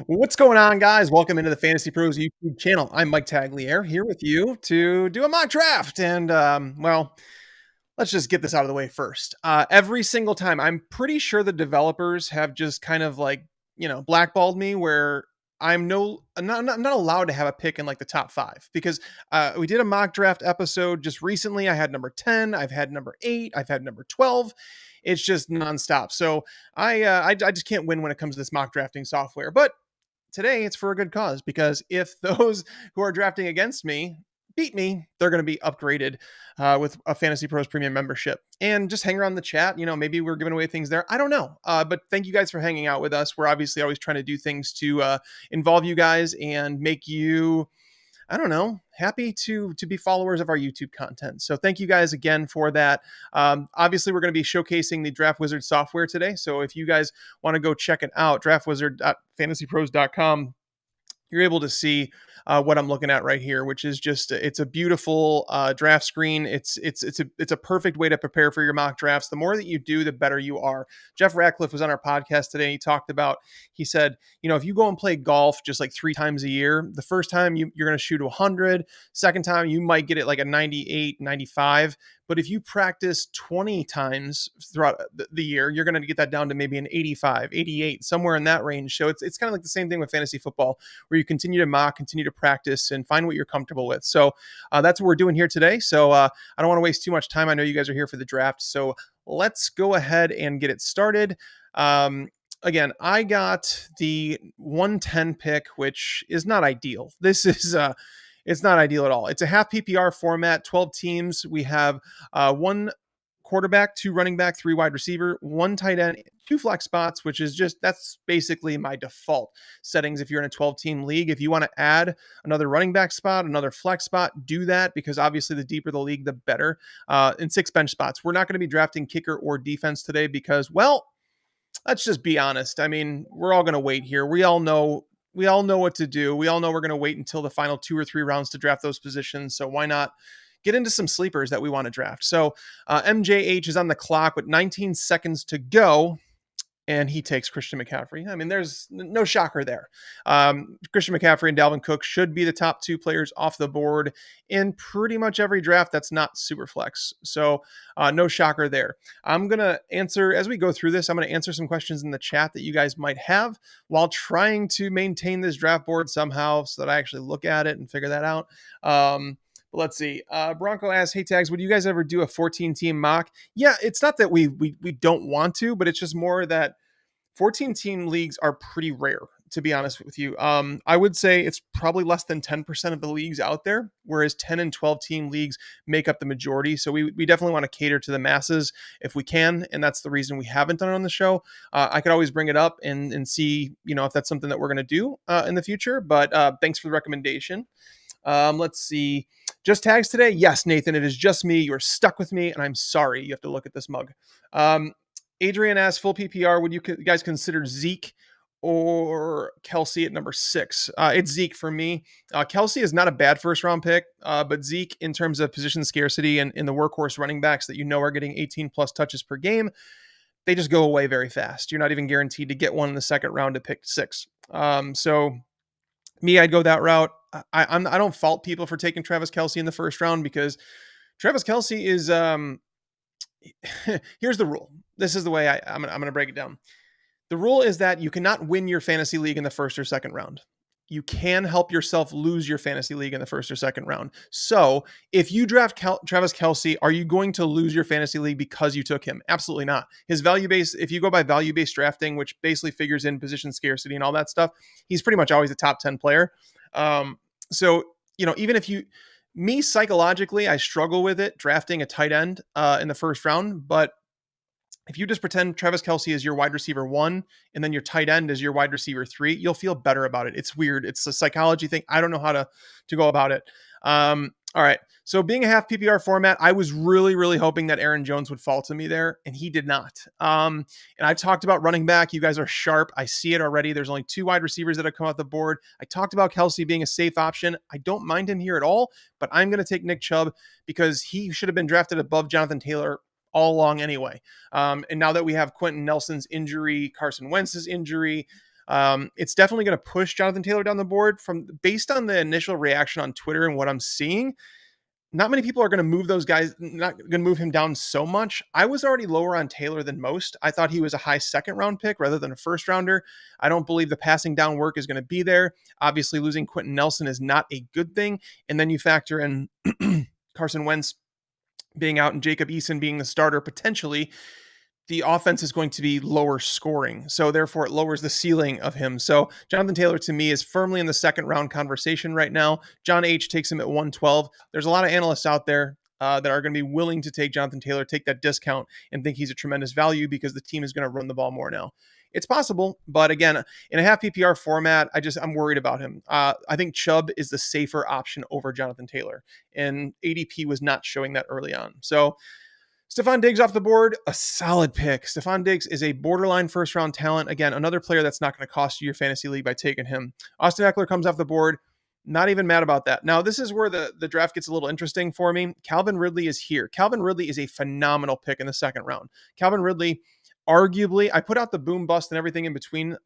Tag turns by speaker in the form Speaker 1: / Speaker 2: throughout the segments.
Speaker 1: What's going on, guys? Welcome into the Fantasy Pros YouTube channel. I'm Mike Tagliere here with you to do a mock draft. And, well, let's just get this out of the way first. Every single time, I'm pretty sure the developers have just kind of like, blackballed me where I'm not allowed to have a pick in like the top 5 because we did a mock draft episode just recently. I had number 10, I've had number 8, I've had number 12. It's just nonstop. So I just can't win when it comes to this mock drafting software. But today it's for a good cause because if those who are drafting against me beat me, they're going to be upgraded with a Fantasy Pros premium membership. And just hang around the chat. Maybe we're giving away things there. I don't know. But thank you guys for hanging out with us. We're obviously always trying to do things to involve you guys and make you, I don't know, happy to be followers of our YouTube content. So thank you guys again for that. Obviously, we're going to be showcasing the Draft Wizard software today. So if you guys want to go check it out, draftwizard.fantasypros.com, you're able to see what I'm looking at right here, which is just it's a beautiful draft screen. It's a perfect way to prepare for your mock drafts. The more that you do, the better you are. Jeff Ratcliffe was on our podcast today. He said, if you go and play golf just like 3 times a year, the first time you're going to shoot 100, second time you might get it like a 98, 95. But if you practice 20 times throughout the year, you're going to get that down to maybe an 85, 88, somewhere in that range. So it's kind of like the same thing with fantasy football, where you continue to mock, continue to practice, and find what you're comfortable with. So that's what we're doing here today. So I don't want to waste too much time. I know you guys are here for the draft. So let's go ahead and get it started. Again, I got the 110 pick, which is not ideal. This is it's not ideal at all. It's a half PPR format, 12 teams. We have 1 quarterback, 2 running back, 3 wide receiver, 1 tight end, 2 flex spots, which is that's basically my default settings if you're in a 12-team league. If you want to add another running back spot, another flex spot, do that, because obviously the deeper the league, the better. And 6 bench spots. We're not going to be drafting kicker or defense today because, well, let's just be honest. I mean, we're all going to wait here. We all know what to do. We all know we're going to wait until the final 2 or 3 rounds to draft those positions. So why not get into some sleepers that we want to draft? So MJH is on the clock with 19 seconds to go, and he takes Christian McCaffrey. I mean, there's no shocker there. Christian McCaffrey and Dalvin Cook should be the top 2 players off the board in pretty much every draft that's not super flex. So no shocker there. I'm going to answer, as we go through this, I'm going to answer some questions in the chat that you guys might have while trying to maintain this draft board somehow so that I actually look at it and figure that out. Let's see. Bronco asks, hey, Tags, would you guys ever do a 14-team mock? Yeah, it's not that we don't want to, but it's just more that 14-team leagues are pretty rare, to be honest with you. I would say it's probably less than 10% of the leagues out there, whereas 10 and 12-team leagues make up the majority. So we definitely want to cater to the masses if we can, and that's the reason we haven't done it on the show. I could always bring it up and see, if that's something that we're going to do in the future, but thanks for the recommendation. Let's see. Just Tags today? Yes, Nathan, it is just me. You're stuck with me, and I'm sorry. You have to look at this mug. Adrian asks, full PPR, would you guys consider Zeke or Kelsey at number 6? It's Zeke for me. Kelsey is not a bad first-round pick, but Zeke, in terms of position scarcity and in the workhorse running backs that are getting 18-plus touches per game, they just go away very fast. You're not even guaranteed to get one in the second round to pick 6. So me, I'd go that route. I don't fault people for taking Travis Kelsey in the first round because Travis Kelsey is here's the rule. This is the way I'm going to break it down. The rule is that you cannot win your fantasy league in the first or second round. You can help yourself lose your fantasy league in the first or second round. So if you draft Travis Kelsey, are you going to lose your fantasy league because you took him? Absolutely not. His value base, if you go by value-based drafting, which basically figures in position scarcity and all that stuff, he's pretty much always a top 10 player. So, even if me psychologically, I struggle with it drafting a tight end in the first round, but if you just pretend Travis Kelsey is your wide receiver 1 and then your tight end is your wide receiver 3, you'll feel better about it. It's weird. It's a psychology thing. I don't know how to go about it. All right. So being a half PPR format, I was really, really hoping that Aaron Jones would fall to me there, and he did not. And I've talked about running back. You guys are sharp. I see it already. There's only 2 wide receivers that have come off the board. I talked about Kelsey being a safe option. I don't mind him here at all, but I'm going to take Nick Chubb because he should have been drafted above Jonathan Taylor all along anyway. And now that we have Quentin Nelson's injury, Carson Wentz's injury, it's definitely going to push Jonathan Taylor down the board. Based on the initial reaction on Twitter and what I'm seeing, not many people are going to move those guys, not going to move him down so much. I was already lower on Taylor than most. I thought he was a high second round pick rather than a first rounder. I don't believe the passing down work is going to be there. Obviously, losing Quentin Nelson is not a good thing. And then you factor in Carson Wentz being out and Jacob Eason being the starter potentially. The offense is going to be lower scoring. So therefore it lowers the ceiling of him. So Jonathan Taylor to me is firmly in the second round conversation right now. John H takes him at 112. There's a lot of analysts out there that are going to be willing to take Jonathan Taylor, take that discount and think he's a tremendous value because the team is going to run the ball more now. It's possible, but again, in a half PPR format, I'm worried about him. I think Chubb is the safer option over Jonathan Taylor, and ADP was not showing that early on. So Staphon Diggs off the board, a solid pick. Staphon Diggs is a borderline first round talent. Again, another player that's not going to cost you your fantasy league by taking him. Austin Eckler comes off the board. Not even mad about that. Now, this is where the draft gets a little interesting for me. Calvin Ridley is here. Calvin Ridley is a phenomenal pick in the second round. Calvin Ridley, arguably, I put out the boom bust and everything in between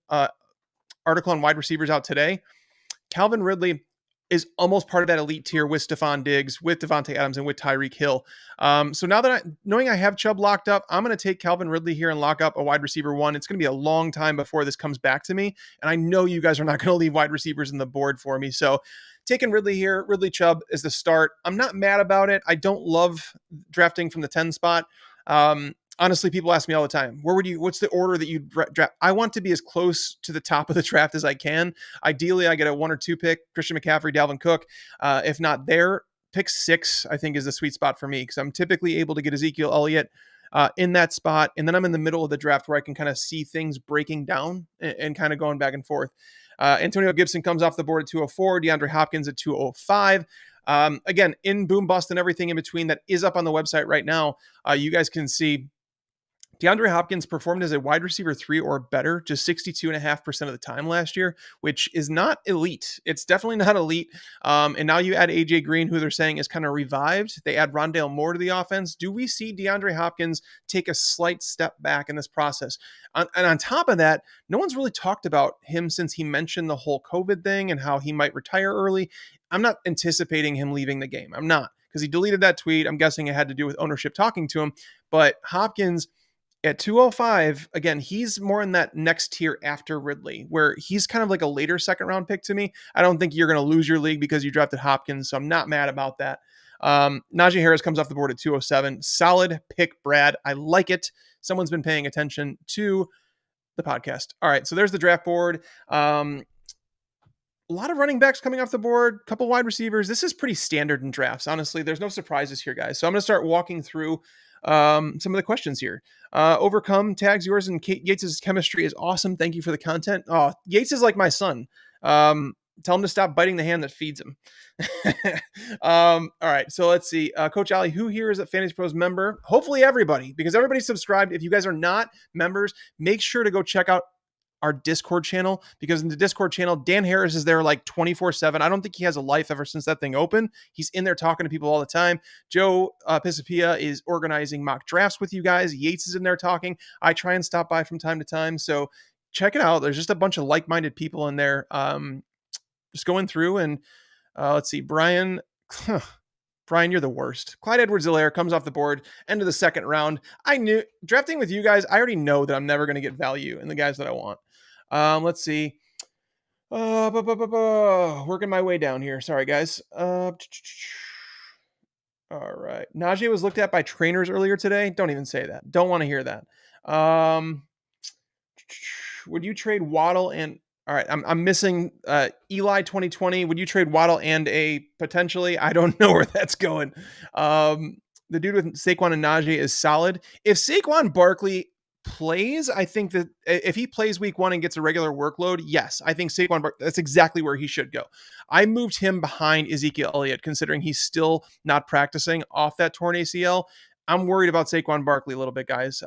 Speaker 1: article on wide receivers out today. Calvin Ridley is almost part of that elite tier with Staphon Diggs, with Devontae Adams, and with Tyreek Hill. So now that knowing I have Chubb locked up, I'm going to take Calvin Ridley here and lock up a wide receiver one. It's going to be a long time before this comes back to me. And I know you guys are not going to leave wide receivers in the board for me. So taking Ridley here, Ridley Chubb is the start. I'm not mad about it. I don't love drafting from the 10 spot. Honestly, people ask me all the time, what's the order that you draft? I want to be as close to the top of the draft as I can. Ideally, I get a 1 or 2 pick, Christian McCaffrey, Dalvin Cook. If not there, pick 6, I think is the sweet spot for me because I'm typically able to get Ezekiel Elliott in that spot. And then I'm in the middle of the draft where I can kind of see things breaking down and kind of going back and forth. Antonio Gibson comes off the board at 204, DeAndre Hopkins at 205. Again, in boom bust and everything in between that is up on the website right now. You guys can see DeAndre Hopkins performed as a wide receiver 3 or better just 62.5% of the time last year, which is not elite. It's definitely not elite. And now you add AJ Green, who they're saying is kind of revived. They add Rondale Moore to the offense. Do we see DeAndre Hopkins take a slight step back in this process? And on top of that, no one's really talked about him since he mentioned the whole COVID thing and how he might retire early. I'm not anticipating him leaving the game. I'm not, because he deleted that tweet. I'm guessing it had to do with ownership talking to him. But Hopkins at 205, again, he's more in that next tier after Ridley, where he's kind of like a later second round pick to me. I don't think you're going to lose your league because you drafted Hopkins, so I'm not mad about that. Najee Harris comes off the board at 207. Solid pick, Brad. I like it. Someone's been paying attention to the podcast. All right, so there's the draft board. A lot of running backs coming off the board, a couple wide receivers. This is pretty standard in drafts. Honestly, there's no surprises here, guys. So I'm going to start walking through some of the questions here. Overcome tags yours and Kate Yates' chemistry is awesome. Thank you for the content. Oh, Yates is like my son. Tell him to stop biting the hand that feeds him. All right, so let's see. Coach Ali, who here is a FantasyPros member? Hopefully everybody, because everybody's subscribed. If you guys are not members, make sure to go check out our Discord channel, because in the Discord channel, Dan Harris is there like 24/7. I don't think he has a life ever since that thing opened. He's in there talking to people all the time. Joe Pisapia is organizing mock drafts with you guys. Yates is in there talking. I try and stop by from time to time. So check it out. There's just a bunch of like-minded people in there. Just going through and let's see. Brian, you're the worst. Clyde Edwards-Helaire comes off the board, end of the second round. I knew drafting with you guys, I already know that I'm never going to get value in the guys that I want. Let's see. Working my way down here. Sorry, guys. All right. Najee was looked at by trainers earlier today. Don't even say that. Don't want to hear that. Would you trade Waddle and... All right, I'm missing Eli 2020. Would you trade Waddle and a potentially? I don't know where that's going. The dude with Saquon and Najee is solid. If Saquon Barkley plays, I think that if he plays week 1 and gets a regular workload, yes, I think Saquon Barkley, that's exactly where he should go. I moved him behind Ezekiel Elliott, considering he's still not practicing off that torn ACL. I'm worried about Saquon Barkley a little bit, guys.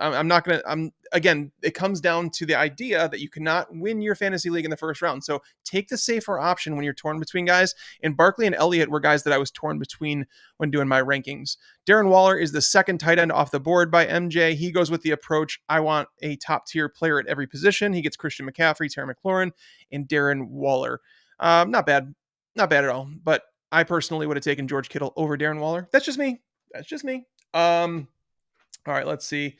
Speaker 1: Again, it comes down to the idea that you cannot win your fantasy league in the first round. So take the safer option when you're torn between guys. And Barkley and Elliott were guys that I was torn between when doing my rankings. Darren Waller is the second tight end off the board by MJ. He goes with the approach, I want a top tier player at every position. He gets Christian McCaffrey, Terry McLaurin, and Darren Waller. Not bad. Not bad at all. But I personally would have taken George Kittle over Darren Waller. That's just me. That's just me. All right, let's see.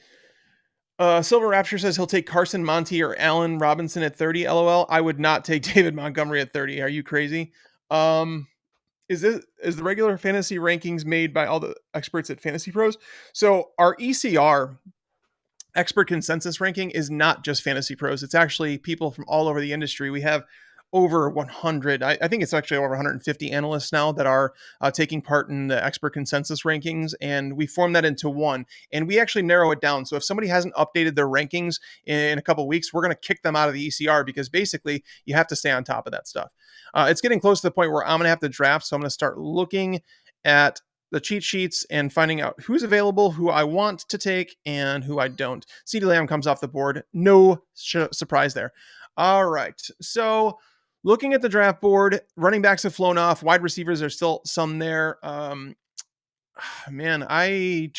Speaker 1: Silver Rapture says he'll take Carson Monty or Allen Robinson at 30. LOL. I would not take David Montgomery at 30. Are you crazy? Is the regular fantasy rankings made by all the experts at FantasyPros? So our ECR expert consensus ranking is not just FantasyPros. It's actually people from all over the industry. We have over 100. I think it's actually over 150 analysts now that are taking part in the expert consensus rankings, and we form that into one. And we actually narrow it down. So if somebody hasn't updated their rankings in a couple of weeks, we're going to kick them out of the ECR because basically you have to stay on top of that stuff. It's getting close to the point where I'm going to have to draft, so I'm going to start looking at the cheat sheets and finding out who's available, who I want to take, and who I don't. CeeDee Lamb comes off the board. No surprise there. All right. So looking at the draft board, running backs have flown off. Wide receivers are still some there. Man, I'm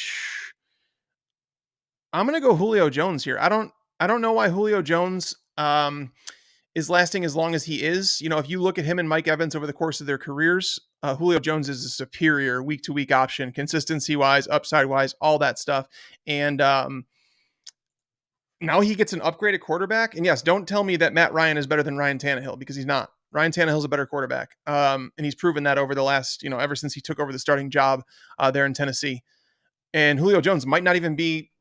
Speaker 1: going to go Julio Jones here. I don't know why Julio Jones is lasting as long as he is. You know, if you look at him and Mike Evans over the course of their careers, Julio Jones is a superior week-to-week option, consistency-wise, upside-wise, all that stuff. And now he gets an upgraded quarterback. And yes, don't tell me that Matt Ryan is better than Ryan Tannehill, because he's not. Ryan Tannehill's a better quarterback. And he's proven that over the last, ever since he took over the starting job there in Tennessee. And Julio Jones might not even be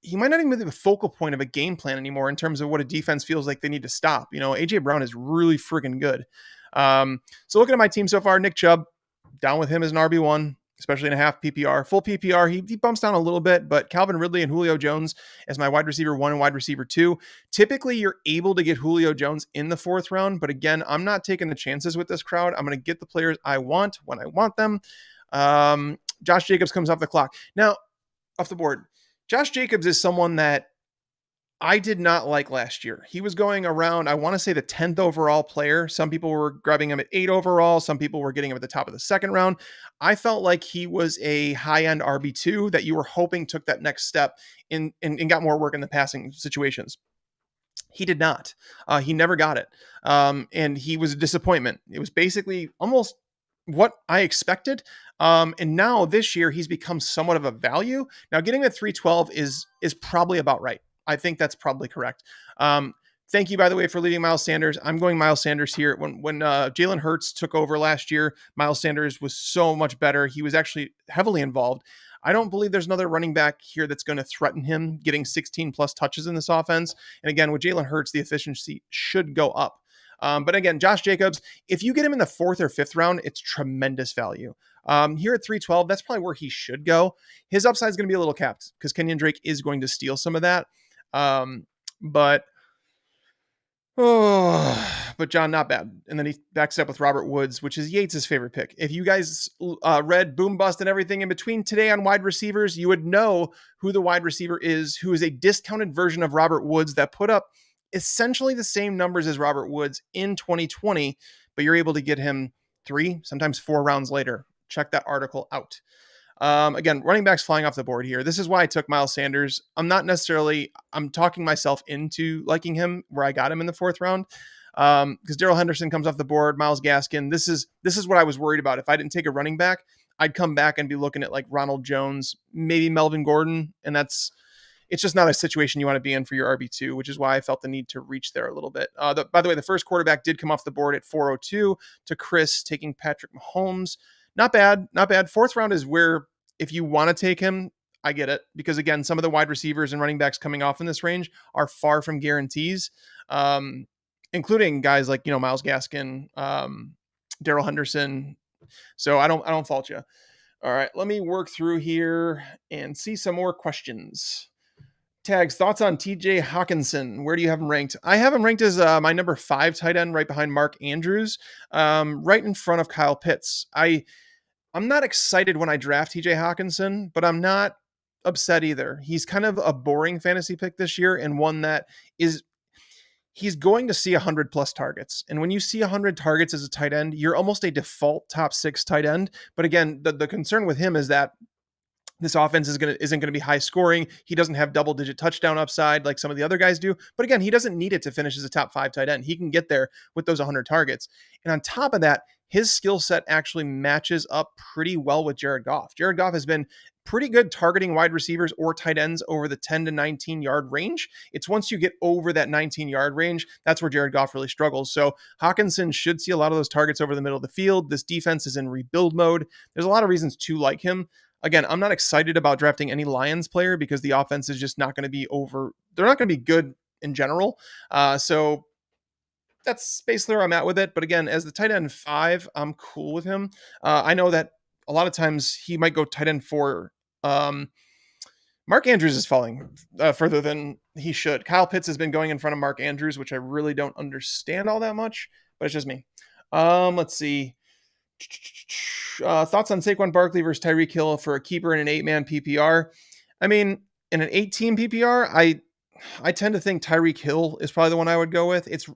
Speaker 1: the focal point of a game plan anymore in terms of what a defense feels like they need to stop. AJ Brown is really freaking good. So looking at my team so far, Nick Chubb, down with him as an RB1, especially in a half PPR. Full PPR, he bumps down a little bit, but Calvin Ridley and Julio Jones as my wide receiver 1 and wide receiver 2. Typically, you're able to get Julio Jones in the 4th round, but again, I'm not taking the chances with this crowd. I'm going to get the players I want when I want them. Josh Jacobs comes off the clock. Now, off the board. Josh Jacobs is someone that I did not like last year. He was going around, I want to say, the 10th overall player. Some people were grabbing him at 8 overall. Some people were getting him at the top of the 2nd round. I felt like he was a high-end RB2 that you were hoping took that next step and got more work in the passing situations. He did not. He never got it. And he was a disappointment. It was basically almost what I expected. And now this year he's become somewhat of a value. Now getting at 312 is probably about right. I think that's probably correct. Thank you, by the way, for leading Miles Sanders. I'm going Miles Sanders here. When Jalen Hurts took over last year, Miles Sanders was so much better. He was actually heavily involved. I don't believe there's another running back here that's going to threaten him getting 16 plus touches in this offense. And again, with Jalen Hurts, the efficiency should go up. But again, Josh Jacobs, if you get him in the 4th or 5th round, it's tremendous value. Here at 312, that's probably where he should go. His upside is going to be a little capped because Kenyon Drake is going to steal some of that. But John, not bad. And then he backs up with Robert Woods, which is Yates' favorite pick. If you guys read Boom Bust and everything in between today on wide receivers, you would know who the wide receiver is, who is a discounted version of Robert Woods that put up essentially the same numbers as Robert Woods in 2020, but you're able to get him 3, sometimes 4 rounds later. Check that article out. Again, running backs flying off the board here. This is why I took Miles Sanders. I'm talking myself into liking him where I got him in the 4th round. Because Darrell Henderson comes off the board, Myles Gaskin. This is what I was worried about. If I didn't take a running back, I'd come back and be looking at like Ronald Jones, maybe Melvin Gordon. And it's just not a situation you want to be in for your RB2, which is why I felt the need to reach there a little bit. By the way, the first quarterback did come off the board at 402 to Chris, taking Patrick Mahomes. Not bad. 4th round is where, if you want to take him, I get it. Because again, some of the wide receivers and running backs coming off in this range are far from guarantees, including guys like, Myles Gaskin, Darrell Henderson. So I don't fault you. All right, let me work through here and see some more questions. Tags, thoughts on TJ Hawkinson? Where do you have him ranked? I have him ranked as my number 5 tight end, right behind Mark Andrews, right in front of Kyle Pitts. I'm not excited when I draft TJ Hawkinson, but I'm not upset either. He's kind of a boring fantasy pick this year, and one that he's going to see 100 plus targets. And when you see 100 targets as a tight end, you're almost a default top 6 tight end. But again, the concern with him is that this offense isn't going to be high scoring. He doesn't have double-digit touchdown upside like some of the other guys do. But again, he doesn't need it to finish as a top 5 tight end. He can get there with those 100 targets. And on top of that, his skill set actually matches up pretty well with Jared Goff. Jared Goff has been pretty good targeting wide receivers or tight ends over the 10 to 19 yard range. It's once you get over that 19-yard range, that's where Jared Goff really struggles. So Hawkinson should see a lot of those targets over the middle of the field. This defense is in rebuild mode. There's a lot of reasons to like him. Again, I'm not excited about drafting any Lions player because the offense is just not going to be over. They're not going to be good in general. So that's basically where I'm at with it. But again, as the tight end 5, I'm cool with him. I know that a lot of times he might go tight end 4. Mark Andrews is falling further than he should. Kyle Pitts has been going in front of Mark Andrews, which I really don't understand all that much, but it's just me. Let's see. Thoughts on Saquon Barkley versus Tyreek Hill for a keeper in an 8-man PPR? I mean, in an 8-team PPR, I tend to think Tyreek Hill is probably the one I would go with. It's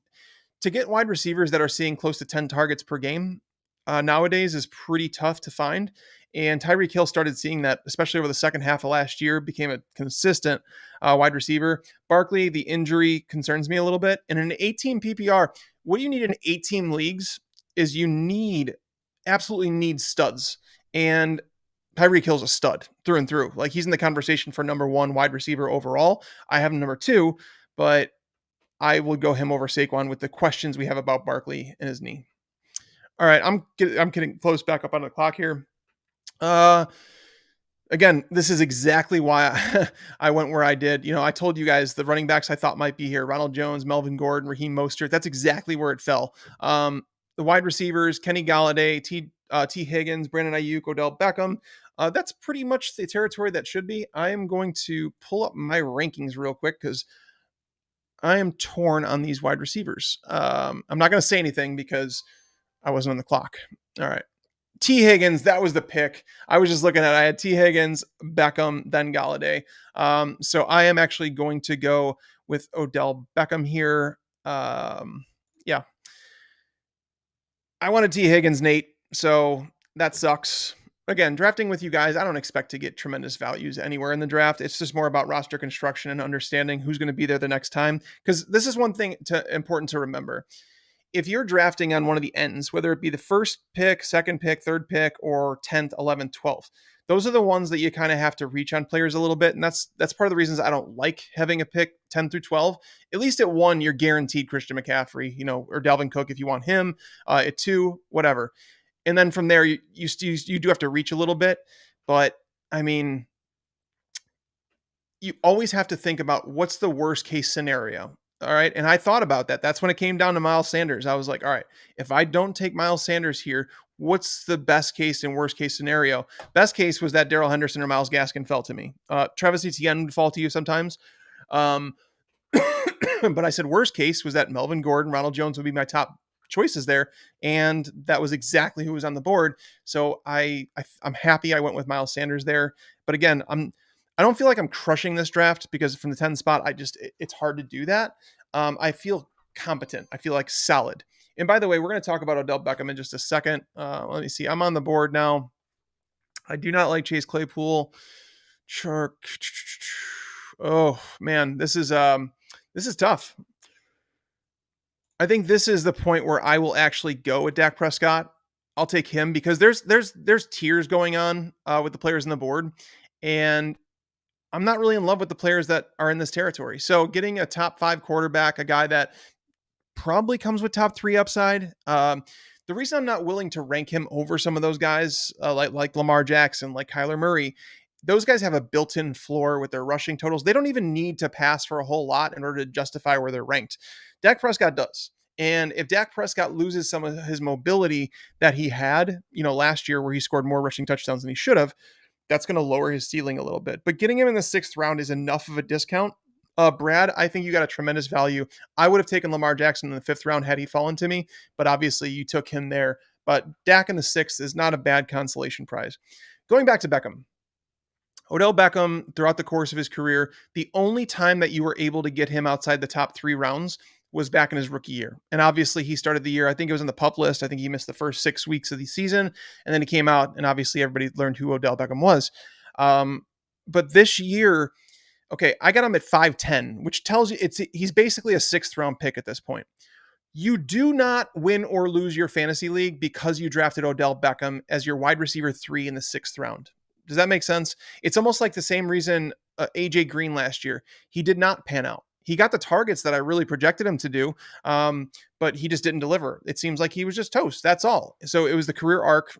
Speaker 1: to get wide receivers that are seeing close to 10 targets per game nowadays is pretty tough to find. And Tyreek Hill started seeing that, especially over the second half of last year, became a consistent wide receiver. Barkley, the injury concerns me a little bit. In an 8-team PPR, what you need in 8-team leagues is you absolutely need studs. And Tyreek Hill's a stud through and through. Like, he's in the conversation for number 1 wide receiver overall. I have him number 2, but I will go him over Saquon with the questions we have about Barkley and his knee. All right, I'm getting close back up on the clock here. Again, this is exactly why I went where I did. You know, I told you guys the running backs I thought might be here: Ronald Jones, Melvin Gordon, Raheem Mostert. That's exactly where it fell. The wide receivers: Kenny Galladay, T. Higgins, Brandon Ayuk, Odell Beckham. That's pretty much the territory that should be. I am going to pull up my rankings real quick because I am torn on these wide receivers. I'm not going to say anything because I wasn't on the clock. All right. T. Higgins, that was the pick. I was just looking at it. I had T. Higgins, Beckham, then Galladay. So I am actually going to go with Odell Beckham here. Yeah. I wanted T. Higgins, Nate. So that sucks. Again, drafting with you guys, I don't expect to get tremendous values anywhere in the draft. It's just more about roster construction and understanding who's going to be there the next time. Because this is one thing important to remember. If you're drafting on one of the ends, whether it be the first pick, second pick, third pick, or 10th, 11th, 12th, those are the ones that you kind of have to reach on players a little bit. And that's part of the reasons I don't like having a pick 10 through 12. At least at 1, you're guaranteed Christian McCaffrey, or Dalvin Cook if you want him. At 2, whatever. And then from there, you do have to reach a little bit. But, I mean, you always have to think about what's the worst case scenario. All right. And I thought about that. That's when it came down to Miles Sanders. I was like, all right, if I don't take Miles Sanders here, what's the best case and worst case scenario? Best case was that Darrell Henderson or Myles Gaskin fell to me. Travis Etienne would fall to you sometimes. But I said worst case was that Melvin Gordon, Ronald Jones would be my top choices there. And that was exactly who was on the board. So I'm happy I went with Miles Sanders there. But again, I don't feel like I'm crushing this draft because from the 10 spot, it's hard to do that. I feel competent. I feel like solid. And by the way, we're going to talk about Odell Beckham in just a second. Let me see. I'm on the board now. I do not like Chase Claypool. Oh man, this is tough. I think this is the point where I will actually go with Dak Prescott. I'll take him because there's tiers going on with the players on the board, and I'm not really in love with the players that are in this territory. So getting a top 5 quarterback, a guy that probably comes with top 3 upside. The reason I'm not willing to rank him over some of those guys, like Lamar Jackson, like Kyler Murray, those guys have a built-in floor with their rushing totals. They don't even need to pass for a whole lot in order to justify where they're ranked. Dak Prescott does. And if Dak Prescott loses some of his mobility that he had, last year where he scored more rushing touchdowns than he should have, that's going to lower his ceiling a little bit. But getting him in the 6th round is enough of a discount. Brad, I think you got a tremendous value. I would have taken Lamar Jackson in the 5th round had he fallen to me, but obviously you took him there. But Dak in the 6th is not a bad consolation prize. Going back to Beckham. Odell Beckham, throughout the course of his career, the only time that you were able to get him outside the top 3 rounds was back in his rookie year. And obviously he started the year, I think it was on the PUP list. I think he missed the first 6 weeks of the season. And then he came out and obviously everybody learned who Odell Beckham was. But this year, okay, I got him at 5'10", which tells you he's basically a 6th round pick at this point. You do not win or lose your fantasy league because you drafted Odell Beckham as your wide receiver 3 in the 6th round. Does that make sense? It's almost like the same reason AJ Green last year. He did not pan out. He got the targets that I really projected him to do, but he just didn't deliver. It seems like he was just toast. That's all. So it was the career arc,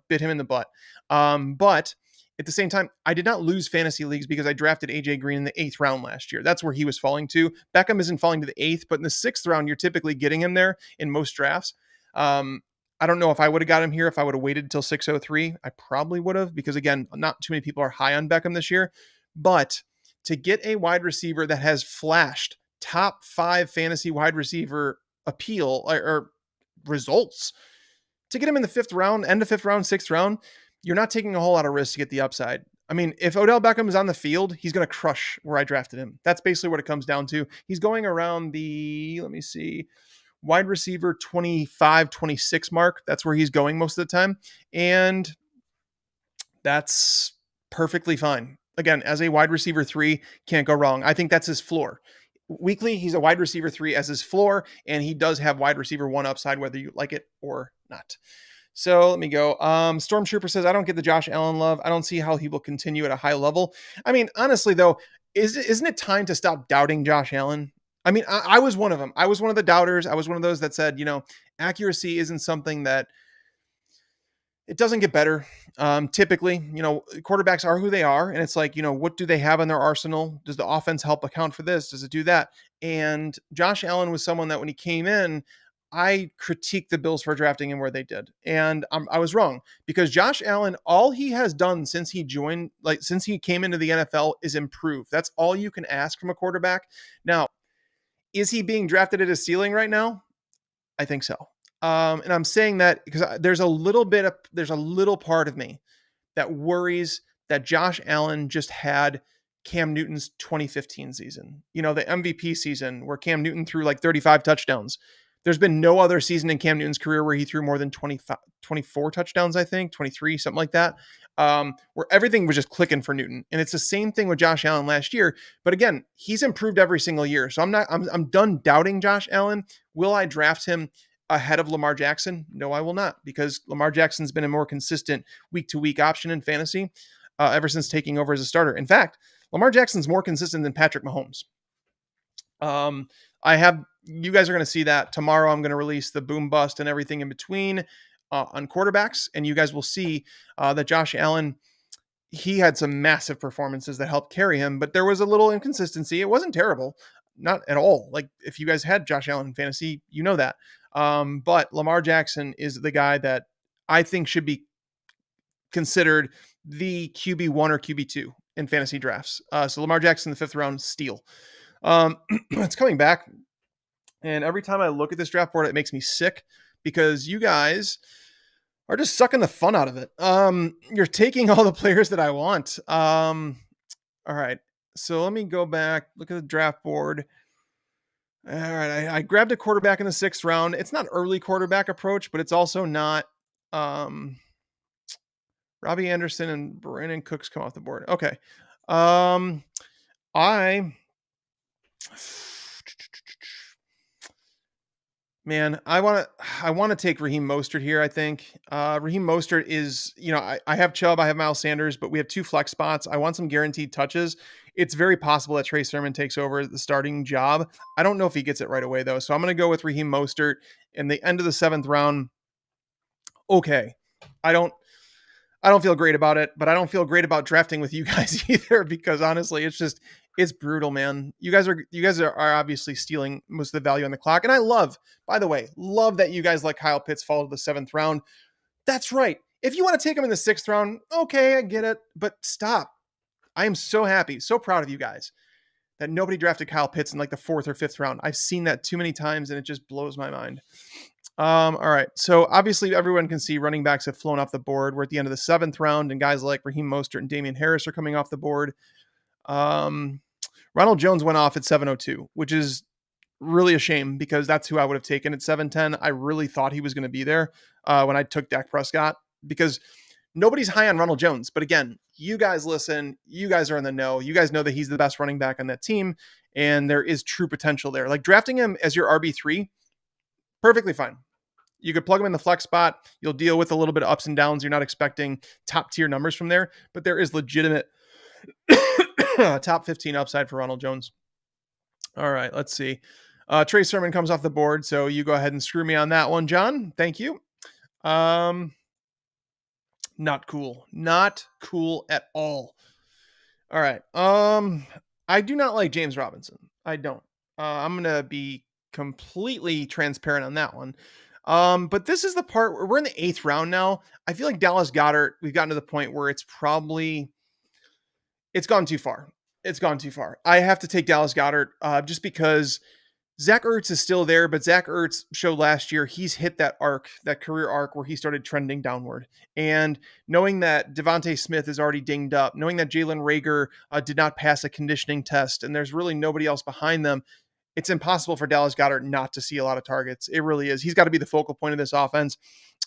Speaker 1: bit him in the butt. But at the same time, I did not lose fantasy leagues because I drafted AJ Green in the 8th round last year. That's where he was falling to. Beckham isn't falling to the 8th, but in the 6th round, you're typically getting him there in most drafts. I don't know if I would have got him here if I would have waited until 603. I probably would have, because again, not too many people are high on Beckham this year. But to get a wide receiver that has flashed top 5 fantasy wide receiver appeal or results, to get him in the 5th round, end of 5th round, 6th round, you're not taking a whole lot of risk to get the upside. I mean, if Odell Beckham is on the field, he's going to crush where I drafted him. That's basically what it comes down to. He's going around the, wide receiver 25, 26 mark. That's where he's going most of the time. And that's perfectly fine. Again, as a wide receiver 3, can't go wrong. I think that's his floor. Weekly, he's a wide receiver 3 as his floor, and he does have wide receiver 1 upside, whether you like it or not. So let me go. Stormtrooper says, I don't get the Josh Allen love. I don't see how he will continue at a high level. I mean, honestly, though, isn't it time to stop doubting Josh Allen? I mean, I was one of them. I was one of the doubters. I was one of those that said, accuracy isn't something that it doesn't get better. Typically, quarterbacks are who they are. And it's like, what do they have in their arsenal? Does the offense help account for this? Does it do that? And Josh Allen was someone that when he came in, I critiqued the Bills for drafting him where they did. And I was wrong, because Josh Allen, all he has done since he came into the NFL is improve. That's all you can ask from a quarterback. Now, is he being drafted at his ceiling right now? I think so. And I'm saying that because there's a little part of me that worries that Josh Allen just had Cam Newton's 2015 season, the MVP season where Cam Newton threw like 35 touchdowns. There's been no other season in Cam Newton's career where he threw more than 24 touchdowns, I think, 23, something like that, where everything was just clicking for Newton. And it's the same thing with Josh Allen last year. But again, he's improved every single year. So I'm done doubting Josh Allen. Will I draft him ahead of Lamar Jackson? No, I will not, because Lamar Jackson's been a more consistent week-to-week option in fantasy ever since taking over as a starter. In fact, Lamar Jackson's more consistent than Patrick Mahomes. You guys are going to see that tomorrow. I'm going to release the boom bust and everything in between on quarterbacks. And you guys will see that Josh Allen, he had some massive performances that helped carry him, but there was a little inconsistency. It wasn't terrible. Not at all. Like, if you guys had Josh Allen in fantasy, you know that. But Lamar Jackson is the guy that I think should be considered the QB1 or QB2 in fantasy drafts. So Lamar Jackson, the 5th round, steal. It's coming back. And every time I look at this draft board, it makes me sick, because you guys are just sucking the fun out of it. You're taking all the players that I want. All right. So let me go back, look at the draft board. All right. I grabbed a quarterback in the 6th round. It's not early quarterback approach, but it's also not, Robbie Anderson and Brandon Cooks come off the board. Okay. I want to take Raheem Mostert here. I think Raheem Mostert is, I have Chubb, I have Miles Sanders, but we have 2 flex spots. I want some guaranteed touches. It's very possible that Trey Sermon takes over the starting job. I don't know if he gets it right away, though. So I'm going to go with Raheem Mostert in the end of the 7th round. Okay. I don't feel great about it, but I don't feel great about drafting with you guys either, because honestly, it's brutal, man. You guys are obviously stealing most of the value on the clock. And I love that you guys let Kyle Pitts fall to the 7th round. That's right. If you want to take him in the 6th round, okay, I get it, but stop. I am so happy, so proud of you guys that nobody drafted Kyle Pitts in like the 4th or 5th round. I've seen that too many times, and it just blows my mind. All right. So obviously everyone can see running backs have flown off the board. We're at the end of the 7th round, and guys like Raheem Mostert and Damian Harris are coming off the board. Ronald Jones went off at 702, which is really a shame, because that's who I would have taken at 710. I really thought he was going to be there when I took Dak Prescott, because nobody's high on Ronald Jones. But again, you guys listen, you guys are in the know. You guys know that he's the best running back on that team, and there is true potential there. Like, drafting him as your RB3, Perfectly fine. You could plug him in the flex spot. You'll deal with a little bit of ups and downs. You're not expecting top tier numbers from there, but there is legitimate top 15 upside for Ronald Jones. All right, let's see. Trey Sermon comes off the board, so you go ahead and screw me on that one, John. Thank you. Not cool. Not cool at all. All right. I do not like James Robinson. I don't. I'm gonna be completely transparent on that one. But this is the part where we're in the 8th round now. I feel like Dallas Goedert, we've gotten to the point where it's gone too far. It's gone too far. I have to take Dallas Goedert just because Zach Ertz is still there, but Zach Ertz showed last year he's hit that career arc where he started trending downward. And knowing that Devontae Smith is already dinged up, knowing that Jalen Reagor did not pass a conditioning test, and there's really nobody else behind them, it's impossible for Dallas Goedert not to see a lot of targets. It really is. He's got to be the focal point of this offense.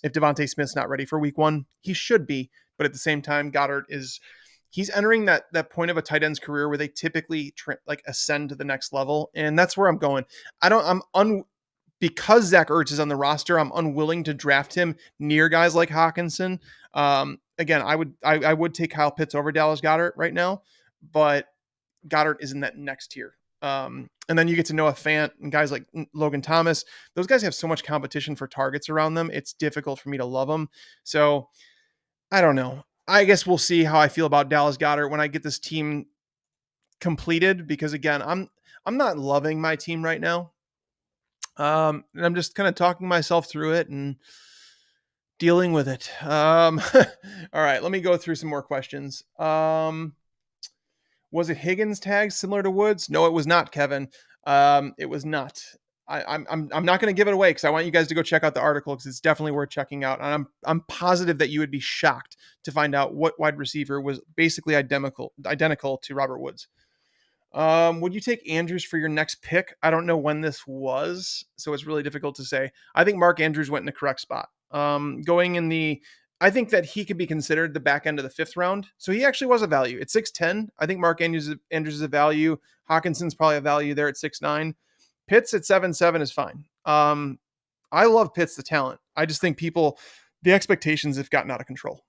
Speaker 1: If Devontae Smith's not ready for week 1, he should be. But at the same time, he's entering that point of a tight end's career where they typically ascend to the next level. And that's where I'm going. Because Zach Ertz is on the roster, I'm unwilling to draft him near guys like Hawkinson. Again, I would take Kyle Pitts over Dallas Goedert right now, but Goddard is in that next tier. And then you get to Noah Fant and guys like Logan Thomas. Those guys have so much competition for targets around them. It's difficult for me to love them. So I don't know. I guess we'll see how I feel about Dallas Goedert when I get this team completed, because again, I'm not loving my team right now. And I'm just kind of talking myself through it and dealing with it. All right, let me go through some more questions. Was it Higgins tag similar to Woods? No, it was not, Kevin. It was not. I'm not going to give it away because I want you guys to go check out the article because it's definitely worth checking out. And I'm positive that you would be shocked to find out what wide receiver was basically identical to Robert Woods. Would you take Andrews for your next pick? I don't know when this was, so it's really difficult to say. I think Mark Andrews went in the correct spot. I think that he could be considered the back end of the 5th round. So he actually was a value. At 6'10", I think Mark Andrews is a value. Hawkinson's probably a value there at 6'9". Pitts at 7'7" is fine. I love Pitts, the talent. I just think the expectations have gotten out of control.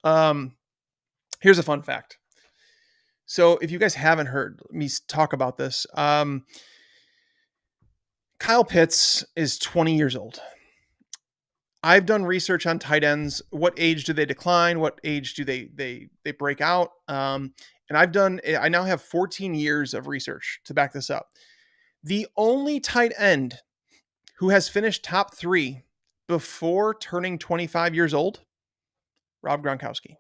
Speaker 1: Here's a fun fact. So if you guys haven't heard me talk about this, Kyle Pitts is 20 years old. I've done research on tight ends. What age do they decline? What age do they break out? And I now have 14 years of research to back this up. The only tight end who has finished top 3 before turning 25 years old, Rob Gronkowski.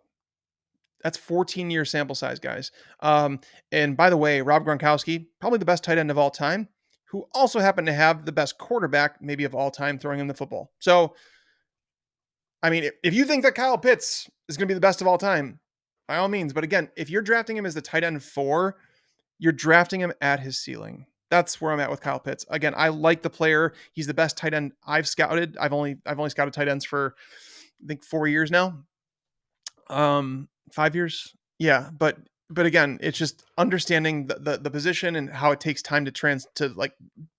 Speaker 1: That's 14-year sample size, guys. And by the way, Rob Gronkowski, probably the best tight end of all time, who also happened to have the best quarterback maybe of all time throwing him the football. So, I mean, if you think that Kyle Pitts is going to be the best of all time, by all means. But again, if you're drafting him as the tight end 4, you're drafting him at his ceiling. That's where I'm at with Kyle Pitts. Again, I like the player. He's the best tight end I've scouted. I've only scouted tight ends for I think 4 years now. 5 years. Yeah. But again, it's just understanding the position and how it takes time to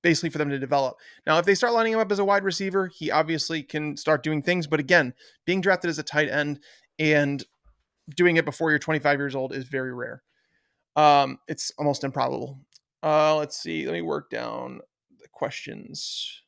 Speaker 1: basically for them to develop. Now, if they start lining him up as a wide receiver, he obviously can start doing things. But again, being drafted as a tight end and doing it before you're 25 years old is very rare. It's almost improbable. Let's see. Let me work down the questions.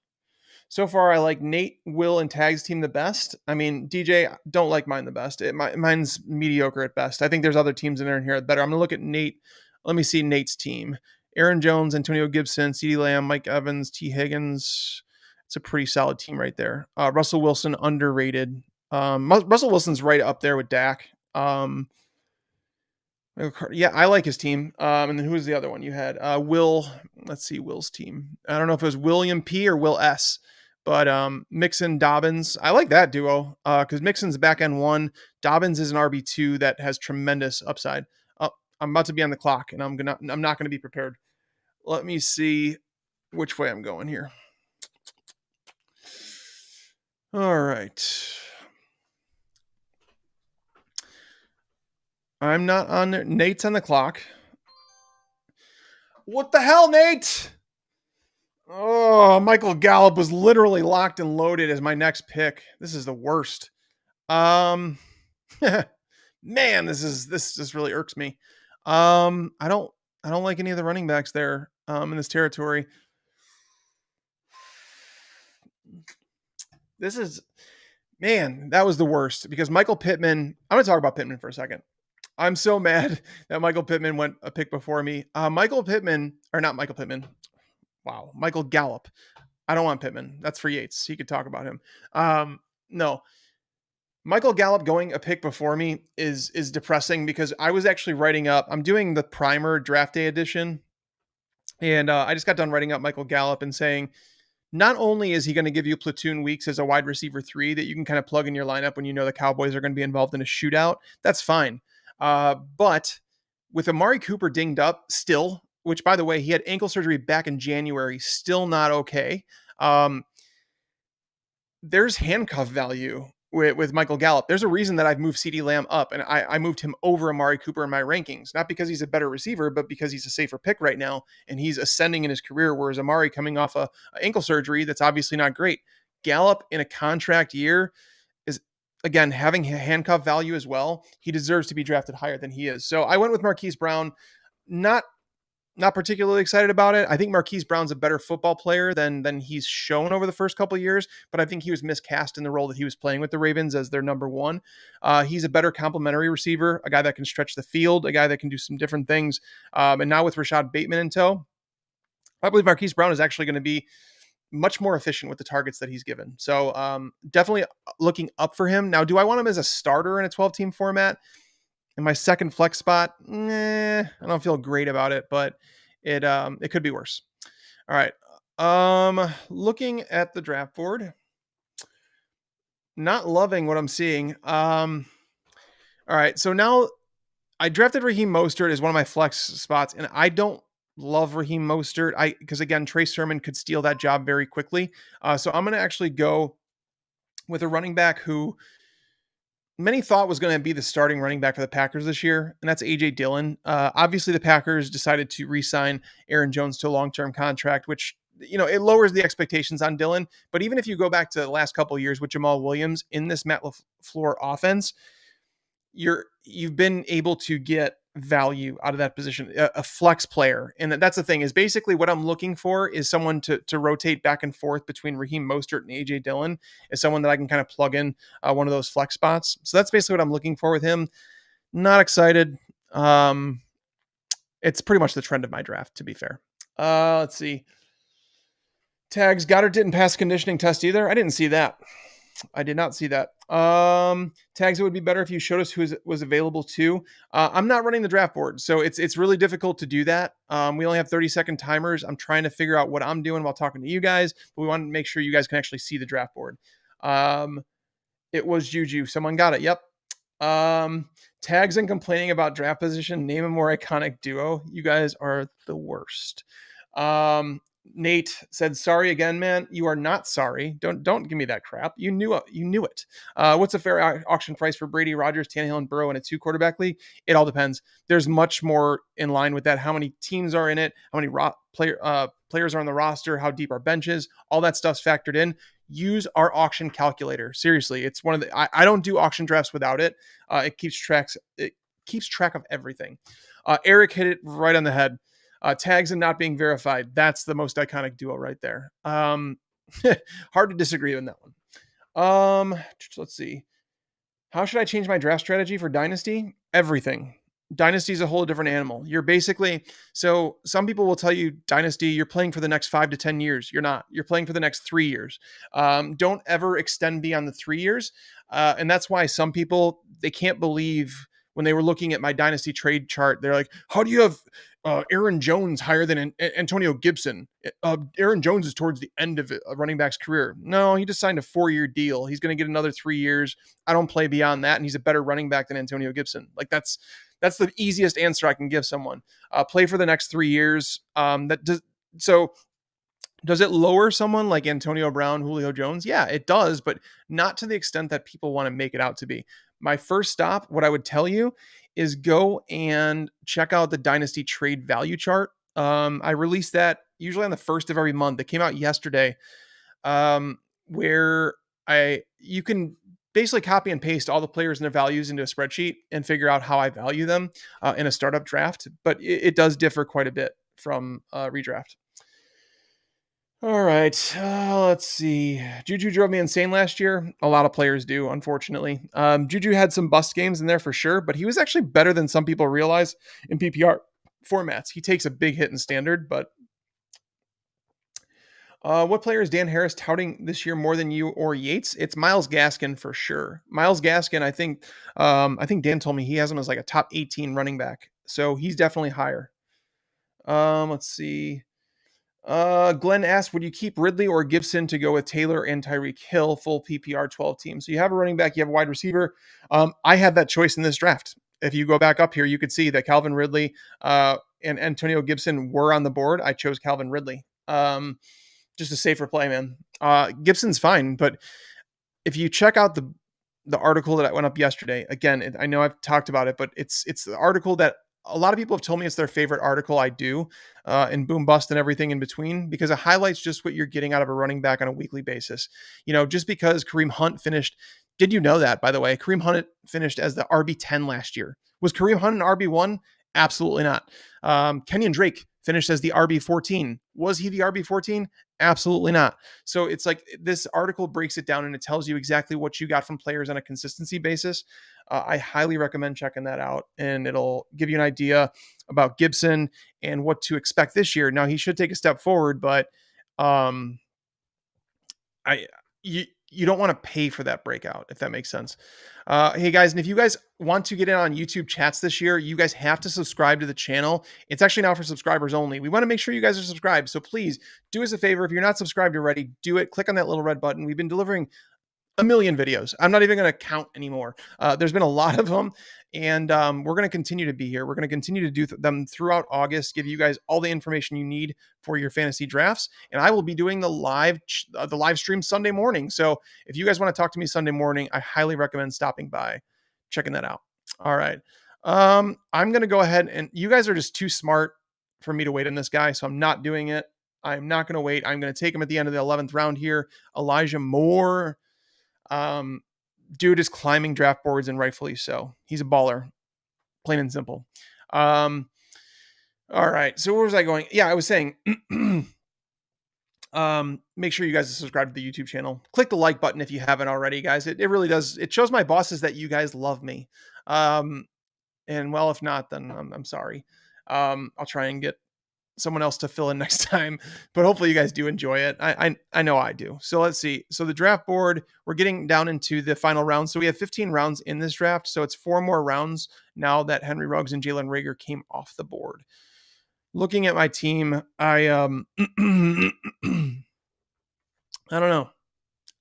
Speaker 1: So far, I like Nate, Will, and Tag's team the best. I mean, DJ, don't like mine the best. Mine's mediocre at best. I think there's other teams in there and here better. I'm going to look at Nate. Let me see Nate's team. Aaron Jones, Antonio Gibson, CeeDee Lamb, Mike Evans, T. Higgins. It's a pretty solid team right there. Russell Wilson, underrated. Russell Wilson's right up there with Dak. Yeah, I like his team. And then who was the other one you had? Will. Let's see Will's team. I don't know if it was William P. or Will S. But Mixon, Dobbins, I like that duo because Mixon's back end 1. Dobbins is an RB2 that has tremendous upside. I'm about to be on the clock, and I'm not gonna be prepared. Let me see which way I'm going here. All right. I'm not on there. Nate's on the clock. What the hell, Nate? Oh, Michael Gallup was literally locked and loaded as my next pick. This is the worst. Um, man, this just really irks me. I don't like any of the running backs there in this territory. This is Man, that was the worst because Michael Pittman. I'm going to talk about Pittman for a second. I'm so mad that Michael Pittman went a pick before me. Michael Pittman, or not Michael Pittman. Wow, Michael Gallup. I don't want Pittman. That's for Yates. He could talk about him. No, Michael Gallup going a pick before me is depressing because I was actually writing up. I'm doing the primer draft day edition, and I just got done writing up Michael Gallup and saying not only is he going to give you platoon weeks as a wide receiver 3 that you can kind of plug in your lineup when you know the Cowboys are going to be involved in a shootout, that's fine. But with Amari Cooper dinged up still, which by the way, he had ankle surgery back in January, still not okay. There's handcuff value with Michael Gallup. There's a reason that I've moved CeeDee Lamb up and I moved him over Amari Cooper in my rankings, not because he's a better receiver, but because he's a safer pick right now and he's ascending in his career. Whereas Amari coming off a ankle surgery, that's obviously not great. Gallup in a contract year is again having handcuff value as well. He deserves to be drafted higher than he is. So I went with Marquise Brown. Not particularly excited about it. I think Marquise Brown's a better football player than he's shown over the first couple of years, but I think he was miscast in the role that he was playing with the Ravens as their number one. He's a better complementary receiver, a guy that can stretch the field, a guy that can do some different things. And now with Rashad Bateman in tow, I believe Marquise Brown is actually going to be much more efficient with the targets that he's given. So definitely looking up for him. Now, do I want him as a starter in a 12-team format? In my second flex spot, I don't feel great about it, but it could be worse. All right. Looking at the draft board, not loving what I'm seeing. All right. So now I drafted Raheem Mostert as one of my flex spots, and I don't love Raheem Mostert. Because again, Trey Sermon could steal that job very quickly. So I'm going to actually go with a running back who many thought was going to be the starting running back for the Packers this year, and that's A.J. Dillon. Obviously, the Packers decided to re-sign Aaron Jones to a long-term contract, which, it lowers the expectations on Dillon. But even if you go back to the last couple of years with Jamal Williams in this Matt LaFleur offense, you've been able to get value out of that position, a flex player. And that's the thing is basically what I'm looking for is someone to rotate back and forth between Raheem Mostert and AJ Dillon is someone that I can kind of plug in one of those flex spots. So that's basically what I'm looking for with him. Not excited. It's pretty much the trend of my draft, to be fair. Let's see. Tags Goddard didn't pass conditioning test either. I didn't see that. I did not see that. Tags, it would be better if you showed us who was available too. I'm not running the draft board, so it's really difficult to do that. We only have 30-second timers. I'm trying to figure out what I'm doing while talking to you guys, but we want to make sure you guys can actually see the draft board. It was Juju. Someone got it. Yep. Tags and complaining about draft position. Name a more iconic duo. You guys are the worst. Nate said, "Sorry again, man. You are not sorry. Don't give me that crap. You knew it. What's a fair auction price for Brady, Rodgers, Tannehill, and Burrow in a 2-quarterback league? It all depends. There's much more in line with that. How many teams are in it? How many players are on the roster? How deep our benches? All that stuff's factored in. Use our auction calculator. Seriously, it's one of the. I don't do auction drafts without it. It keeps track of everything. Eric hit it right on the head. Tags and not being verified. That's the most iconic duo right there. Hard to disagree on that one. Let's see. How should I change my draft strategy for Dynasty? Everything. Dynasty is a whole different animal. You're basically, so some people will tell you Dynasty, you're playing for the next 5 to 10 years. You're not. You're playing for the next 3 years. Don't ever extend beyond the 3 years. And that's why some people, they can't believe when they were looking at my Dynasty trade chart, they're like, how do you have Aaron Jones higher than Antonio Gibson? Aaron Jones is towards the end of a running back's career. No, he just signed a 4-year deal. He's going to get another 3 years. I don't play beyond that. And he's a better running back than Antonio Gibson. Like that's the easiest answer I can give someone. Play for the next 3 years. Does it lower someone like Antonio Brown, Julio Jones? Yeah, it does, but not to the extent that people want to make it out to be. My first stop, what I would tell you is go and check out the Dynasty trade value chart. I released that usually on the first of every month. It came out yesterday, where you can basically copy and paste all the players and their values into a spreadsheet and figure out how I value them in a startup draft. But it does differ quite a bit from redraft. All right, let's see. Juju drove me insane last year. A lot of players do, unfortunately. Juju had some bust games in there for sure, but he was actually better than some people realize in PPR formats. He takes a big hit in standard, but what player is Dan Harris touting this year more than you or Yates? It's Myles Gaskin for sure. Myles Gaskin, I think Dan told me he has him as like a top 18 running back, so he's definitely higher. Let's see. Glenn asked, would you keep Ridley or Gibson to go with Taylor and Tyreek Hill, full PPR 12 team? So you have a running back, you have a wide receiver. I had that choice in this draft. If you go back up here, you could see that Calvin Ridley and Antonio Gibson were on the board. I chose Calvin Ridley. Just a safer play, man. Gibson's fine, but if you check out the article that I went up yesterday, again, I know I've talked about it, but it's the article that a lot of people have told me it's their favorite article I do in Boom Bust and everything in between, because it highlights just what you're getting out of a running back on a weekly basis. Just because Kareem Hunt finished, did you know that, by the way? Kareem Hunt finished as the RB10 last year. Was Kareem Hunt an RB1? Absolutely not. Kenyon Drake finished as the RB14. Was he the RB14? Absolutely not. So it's like this article breaks it down and it tells you exactly what you got from players on a consistency basis. I highly recommend checking that out, and it'll give you an idea about Gibson and what to expect this year. Now, he should take a step forward, but you don't want to pay for that breakout, if that makes sense. Hey guys, and if you guys want to get in on YouTube chats this year, you guys have to subscribe to the channel. It's actually now for subscribers only. We want to make sure you guys are subscribed. So please do us a favor. If you're not subscribed already, do it. Click on that little red button. We've been delivering a million videos. I'm not even going to count anymore. There's been a lot of them, and we're going to continue to be here. We're going to continue to do them throughout August, give you guys all the information you need for your fantasy drafts. And I will be doing the live stream Sunday morning. So if you guys want to talk to me Sunday morning, I highly recommend stopping by, checking that out. All right. I'm going to go ahead, and you guys are just too smart for me to wait on this guy, so I'm not doing it. I'm not going to wait. I'm going to take him at the end of the 11th round here. Elijah Moore. Dude is climbing draft boards, and rightfully so. He's a baller, plain and simple. All right. So where was I going? Yeah, I was saying, make sure you guys are subscribed to the YouTube channel. Click the like button if you haven't already, guys. It really does. It shows my bosses that you guys love me. And well, if not, then I'm sorry. I'll try and get someone else to fill in next time, but hopefully you guys do enjoy it. I know I do. So let's see. So the draft board, we're getting down into the final round. So we have 15 rounds in this draft. So it's 4 more rounds now that Henry Ruggs and Jalen Reagor came off the board. Looking at my team, I don't know.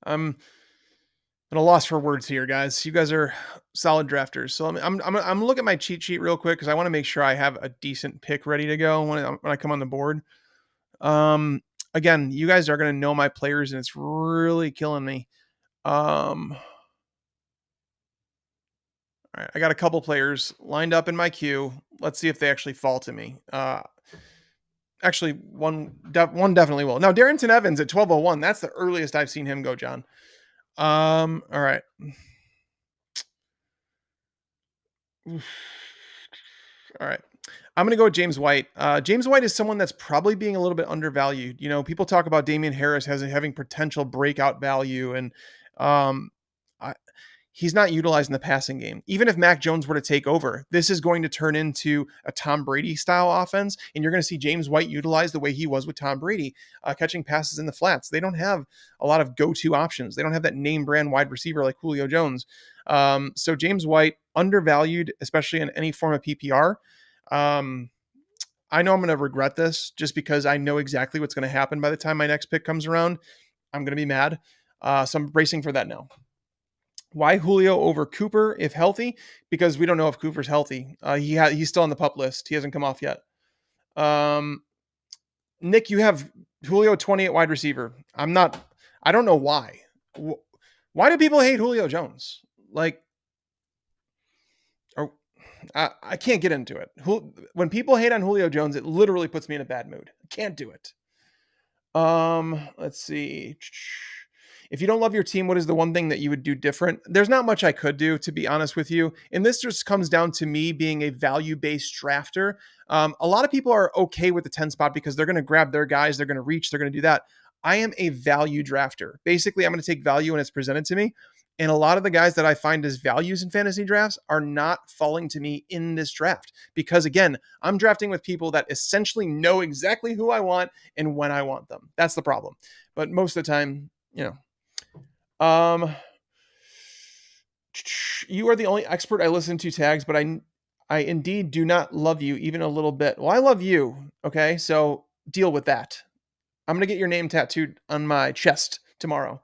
Speaker 1: I'm at a loss for words here, guys. You guys are solid drafters. So I'm look at my cheat sheet real quick, because I want to make sure I have a decent pick ready to go when I come on the board. Again, you guys are going to know my players, and it's really killing me. All right, I got a couple players lined up in my queue. Let's see if they actually fall to me. Actually, one definitely will. Now, Darrington Evans at 1201. That's the earliest I've seen him go, John. All right. All right. I'm going to go with James White. James White is someone that's probably being a little bit undervalued. People talk about Damian Harris having potential breakout value, and he's not utilized in the passing game. Even if Mac Jones were to take over, this is going to turn into a Tom Brady style offense, and you're going to see James White utilized the way he was with Tom Brady, catching passes in the flats. They don't have a lot of go-to options. They don't have that name brand wide receiver like Julio Jones. So James White, undervalued, especially in any form of PPR. I know I'm going to regret this, just because I know exactly what's going to happen by the time my next pick comes around. I'm going to be mad. So I'm bracing for that now. Why Julio over Cooper if healthy? Because we don't know if Cooper's healthy. He's still on the PUP list. He hasn't come off yet. Nick, you have Julio 20 at wide receiver. I don't know why. Why do people hate Julio Jones? I can't get into it. When people hate on Julio Jones, it literally puts me in a bad mood. I can't do it. Let's see. If you don't love your team, what is the one thing that you would do different? There's not much I could do, to be honest with you. And this just comes down to me being a value-based drafter. A lot of people are okay with the 10 spot because they're going to grab their guys, they're going to reach, they're going to do that. I am a value drafter. Basically, I'm going to take value when it's presented to me. And a lot of the guys that I find as values in fantasy drafts are not falling to me in this draft because, again, I'm drafting with people that essentially know exactly who I want and when I want them. That's the problem. But most of the time, you are the only expert I listen to, Tags, but I indeed do not love you even a little bit. Well, I love you. Okay, so deal with that. I'm gonna get your name tattooed on my chest tomorrow.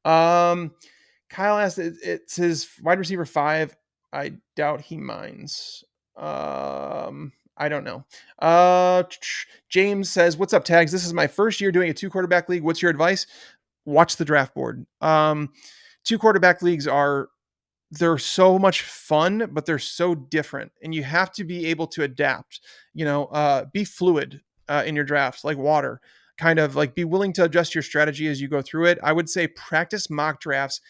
Speaker 1: Kyle asked, it's his wide receiver 5. I doubt he minds. I don't know. James says, what's up, Tags? This is my first year doing a 2-quarterback league. What's your advice? Watch the draft board. 2-quarterback leagues they're so much fun, but they're so different. And you have to be able to adapt, be fluid in your drafts, like water. Kind of like be willing to adjust your strategy as you go through it. I would say practice mock drafts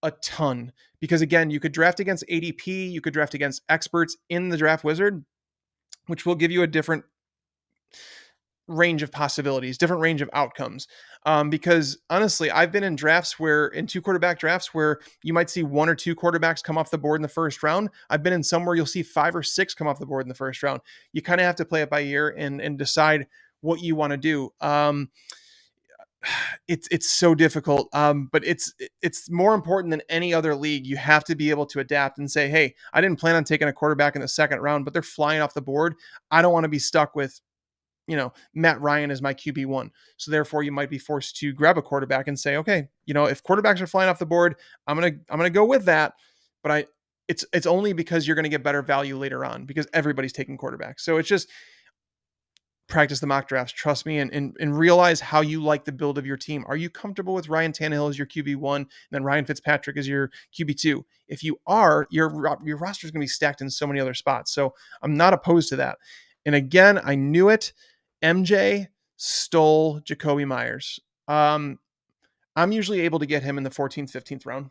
Speaker 1: a ton because, again, you could draft against ADP, you could draft against experts in the draft wizard, which will give you a different range of possibilities, different range of outcomes. Because honestly, I've been in drafts in 2-quarterback drafts where you might see 1 or 2 quarterbacks come off the board in the first round. I've been in some where you'll see 5 or 6 come off the board in the first round. You kind of have to play it by ear and decide what you want to do. It's so difficult. But it's more important than any other league. You have to be able to adapt and say, hey, I didn't plan on taking a quarterback in the second round, but they're flying off the board. I don't want to be stuck with, Matt Ryan is my QB1. So therefore you might be forced to grab a quarterback and say, okay, if quarterbacks are flying off the board, I'm going to go with that. But it's only because you're going to get better value later on because everybody's taking quarterbacks. So it's just practice the mock drafts, trust me, and realize how you like the build of your team. Are you comfortable with Ryan Tannehill as your QB1 and then Ryan Fitzpatrick as your QB2? If you are, your roster is going to be stacked in so many other spots. So I'm not opposed to that. And again, I knew it. MJ stole Jacoby Myers. I'm usually able to get him in the 14th, 15th round.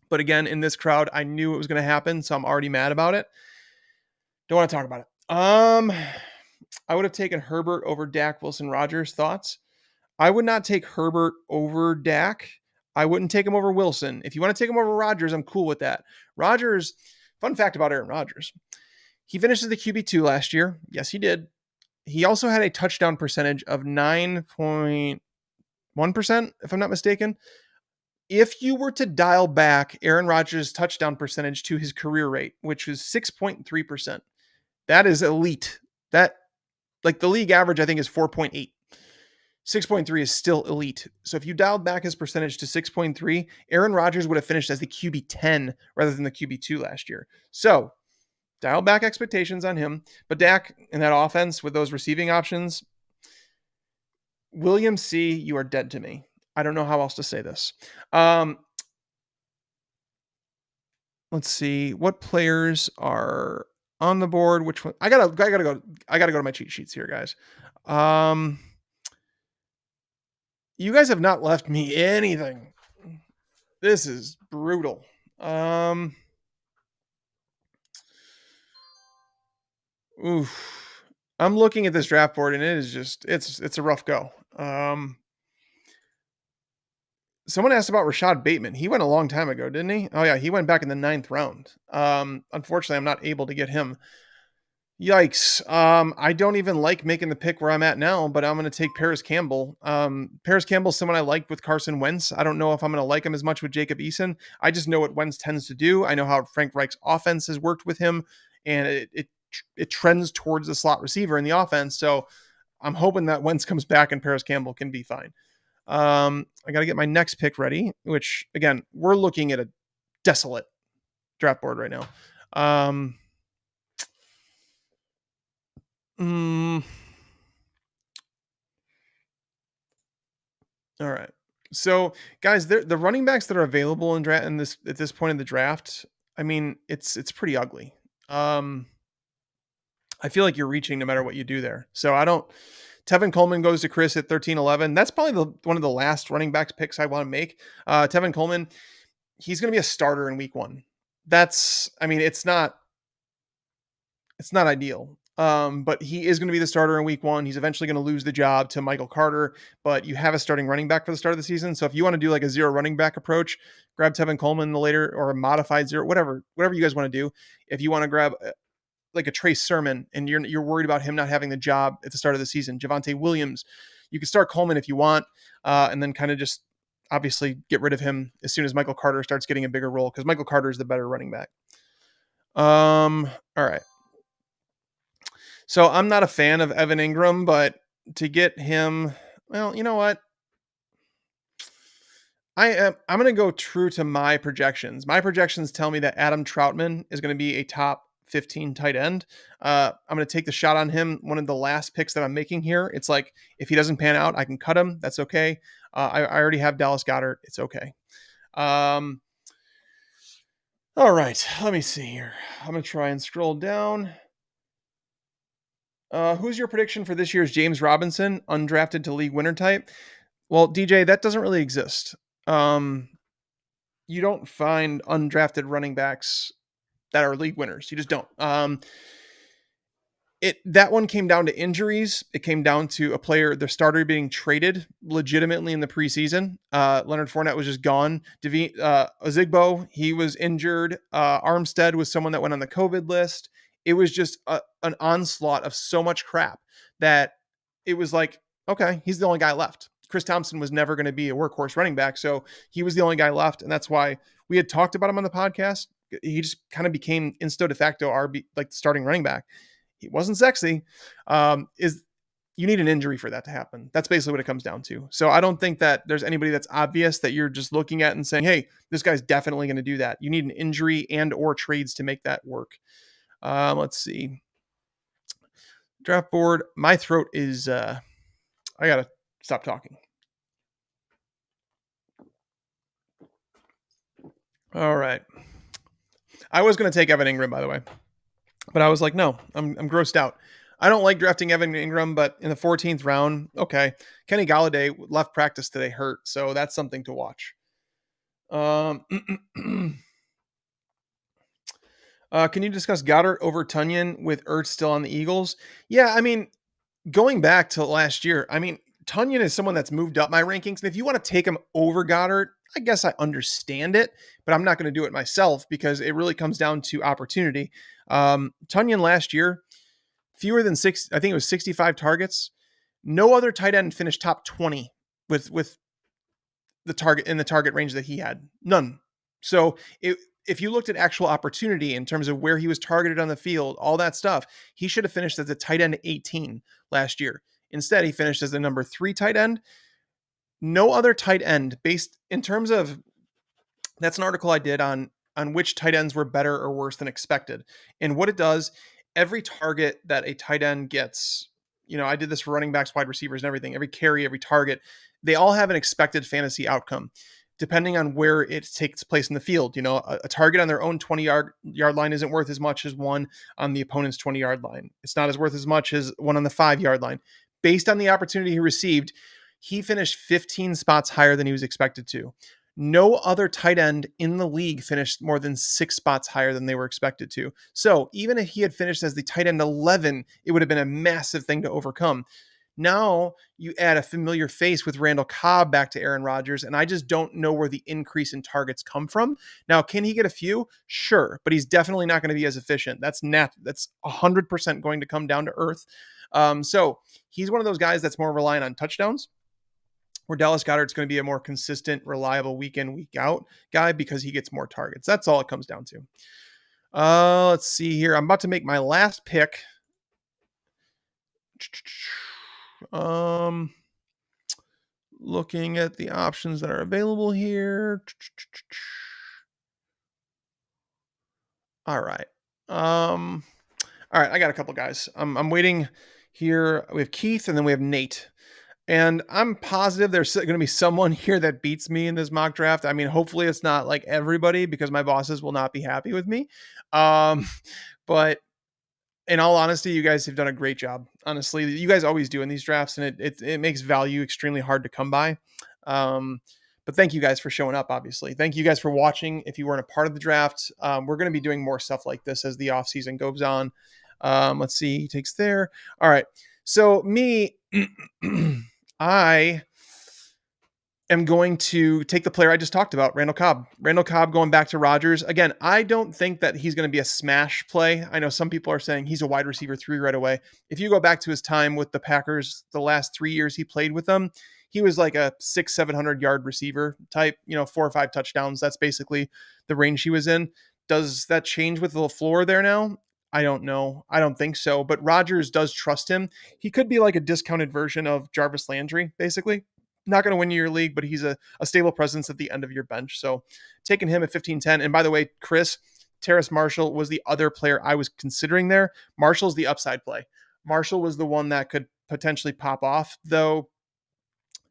Speaker 1: But again, in this crowd, I knew it was going to happen, so I'm already mad about it. Don't want to talk about it. I would have taken Herbert over Dak, Wilson, Rodgers. Thoughts? I would not take Herbert over Dak. I wouldn't take him over Wilson. If you want to take him over Rodgers, I'm cool with that. Rodgers, fun fact about Aaron Rodgers. He finished as the QB2 last year. Yes, he did. He also had a touchdown percentage of 9.1%, if I'm not mistaken. If you were to dial back Aaron Rodgers' touchdown percentage to his career rate, which was 6.3%, that is elite. That, like, the league average, I think, is 4.8. 6.3 is still elite. So if you dialed back his percentage to 6.3, Aaron Rodgers would have finished as the QB 10 rather than the QB 2 last year. So dial back expectations on him. But Dak in that offense with those receiving options, William C., you are dead to me. I don't know how else to say this. Let's see what players are on the board. Which one? I gotta go to my cheat sheets here, guys. You guys have not left me anything. This is brutal. Oof. I'm looking at this draft board and it is just, it's a rough go. Someone asked about Rashad Bateman. He went a long time ago, didn't he? Oh yeah, he went back in the 9th round. Unfortunately, I'm not able to get him. Yikes. I don't even like making the pick where I'm at now, but I'm going to take Paris Campbell. Paris Campbell's someone I like with Carson Wentz. I don't know if I'm going to like him as much with Jacob Eason. I just know what Wentz tends to do. I know how Frank Reich's offense has worked with him, and it trends towards the slot receiver in the offense. So I'm hoping that Wentz comes back and Paris Campbell can be fine. I got to get my next pick ready, which, again, we're looking at a desolate draft board right now. All right. So, guys, the running backs that are available at this point in the draft, I mean, it's pretty ugly. I feel like you're reaching no matter what you do there. So Tevin Coleman goes to Chris at 13-11. That's probably one of the last running back picks I want to make. Tevin Coleman, he's going to be a starter in week 1. It's not ideal. But he is going to be the starter in week 1. He's eventually going to lose the job to Michael Carter, but you have a starting running back for the start of the season. So if you want to do like a zero running back approach, grab Tevin Coleman in the later, or a modified zero, whatever you guys want to do. If you want to grab like a Trace Sermon and you're worried about him not having the job at the start of the season, Javonte Williams, you can start Coleman if you want, and then kind of just obviously get rid of him as soon as Michael Carter starts getting a bigger role, because Michael Carter is the better running back. All right. So I'm not a fan of Evan Ingram, but to get him, well, you know what? I'm going to go true to my projections. My projections tell me that Adam Troutman is going to be a top 15 tight end. I'm going to take the shot on him. One of the last picks that I'm making here. It's like, if he doesn't pan out, I can cut him. That's okay. I already have Dallas Goedert. It's okay. All right. Let me see here. I'm going to try and scroll down. Who's your prediction for this year's James Robinson, undrafted to league winner type? Well, DJ, that doesn't really exist. You don't find undrafted running backs that are league winners. You just don't. That one came down to injuries. It came down to a player, the starter, being traded legitimately in the preseason. Leonard Fournette was just gone. Ozigbo, he was injured. Armstead was someone that went on the COVID list. It was just an onslaught of so much crap that it was like, okay, he's the only guy left. Chris Thompson was never going to be a workhorse running back, so he was the only guy left, and that's why we had talked about him on the podcast. He just kind of became insto de facto RB, like the starting running back. He wasn't sexy. You need an injury for that to happen. That's basically what it comes down to. So I don't think that there's anybody that's obvious that you're just looking at and saying, hey, this guy's definitely going to do that. You need an injury and or trades to make that work. Let's see. Draft board. My throat is, I got to stop talking. All right. I was going to take Evan Ingram, by the way, but I was like, no, I'm grossed out. I don't like drafting Evan Ingram, but in the 14th round, okay. Kenny Golladay left practice today hurt, so that's something to watch. Can you discuss Goddard over Tunyon with Ertz still on the Eagles? Yeah, I mean, going back to last year, I mean, Tunyon is someone that's moved up my rankings. And if you want to take him over Goddard, I guess I understand it, but I'm not going to do it myself because it really comes down to opportunity. Tunyon last year, fewer than 6, I think it was 65 targets. No other tight end finished top 20 with the target in the target range that he had. None. So if you looked at actual opportunity in terms of where he was targeted on the field, all that stuff, he should have finished as a tight end 18 last year. Instead, he finished as the number 3 tight end. No other tight end based in terms of, that's an article I did on which tight ends were better or worse than expected. And what it does, every target that a tight end gets, I did this for running backs, wide receivers, and everything, every carry, every target, they all have an expected fantasy outcome depending on where it takes place in the field. A target on their own 20-yard line isn't worth as much as one on the opponent's 20-yard line. It's not as worth as much as one on the 5-yard line. Based on the opportunity he received, he finished 15 spots higher than he was expected to. No other tight end in the league finished more than 6 spots higher than they were expected to. So even if he had finished as the tight end 11, it would have been a massive thing to overcome. Now you add a familiar face with Randall Cobb back to Aaron Rodgers, and I just don't know where the increase in targets come from. Now, can he get a few? Sure, but he's definitely not going to be as efficient. That's 100% going to come down to earth. So he's one of those guys that's more reliant on touchdowns, where Dallas Goedert's going to be a more consistent, reliable week in, week out guy because he gets more targets. That's all it comes down to. Let's see here. I'm about to make my last pick. Looking at the options that are available here. All right. I got a couple guys. I'm waiting here. We have Keith and then we have Nate. And I'm positive there's going to be someone here that beats me in this mock draft. I mean, hopefully it's not like everybody because my bosses will not be happy with me. But in all honesty, you guys have done a great job. Honestly, you guys always do in these drafts, and it makes value extremely hard to come by. Um, but thank you guys for showing up. Obviously, thank you guys for watching. If you weren't a part of the draft, we're going to be doing more stuff like this as the off season goes on. Let's see, he takes there. All right, so me, I am going to take the player I just talked about, Randall Cobb. Randall Cobb going back to Rodgers. Again, I don't think that he's going to be a smash play. I know some people are saying he's a wide receiver 3 right away. If you go back to his time with the Packers, the last 3 years he played with them, he was like a 600-700 yard receiver type, 4 or 5 touchdowns. That's basically the range he was in. Does that change with the floor there now? I don't know. I don't think so. But Rodgers does trust him. He could be like a discounted version of Jarvis Landry, basically. Not going to win you your league, but he's a stable presence at the end of your bench. So taking him at 15-10. And by the way, Chris, Terrace Marshall was the other player I was considering there. Marshall's the upside play. Marshall was the one that could potentially pop off, though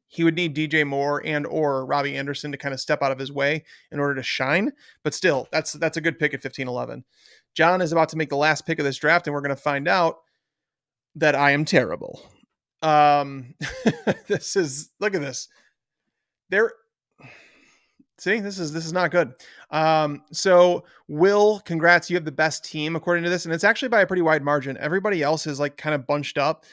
Speaker 1: he would need DJ Moore and or Robbie Anderson to kind of step out of his way in order to shine. But still, that's a good pick at 15-11. John is about to make the last pick of this draft, and we're going to find out that I am terrible. This is, look at this. There, see, this is not good. So Will, congrats, you have the best team according to this, and it's actually by a pretty wide margin. Everybody else is like kind of bunched up.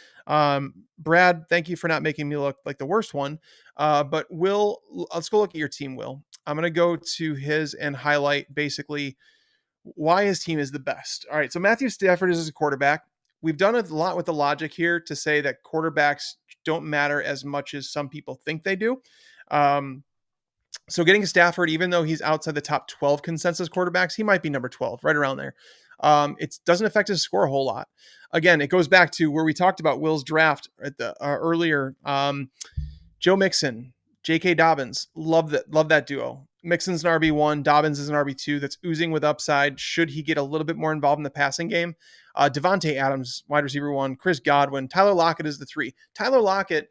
Speaker 1: Brad, thank you for not making me look like the worst one. But Will, let's go look at your team, Will. I'm going to go to his and highlight basically why his team is the best. All right, so Matthew Stafford is a quarterback. We've done a lot with the logic here to say that quarterbacks don't matter as much as some people think they do. So getting Stafford, even though he's outside the top 12 consensus quarterbacks, he might be number 12, right around there. It doesn't affect his score a whole lot. Again, it goes back to where we talked about Will's draft at the earlier. Joe Mixon, J.K. Dobbins, love that duo. Mixon's an RB1, Dobbins is an RB2 that's oozing with upside. Should he get a little bit more involved in the passing game? Devontae Adams, wide receiver 1, Chris Godwin, Tyler Lockett is the 3. Tyler Lockett,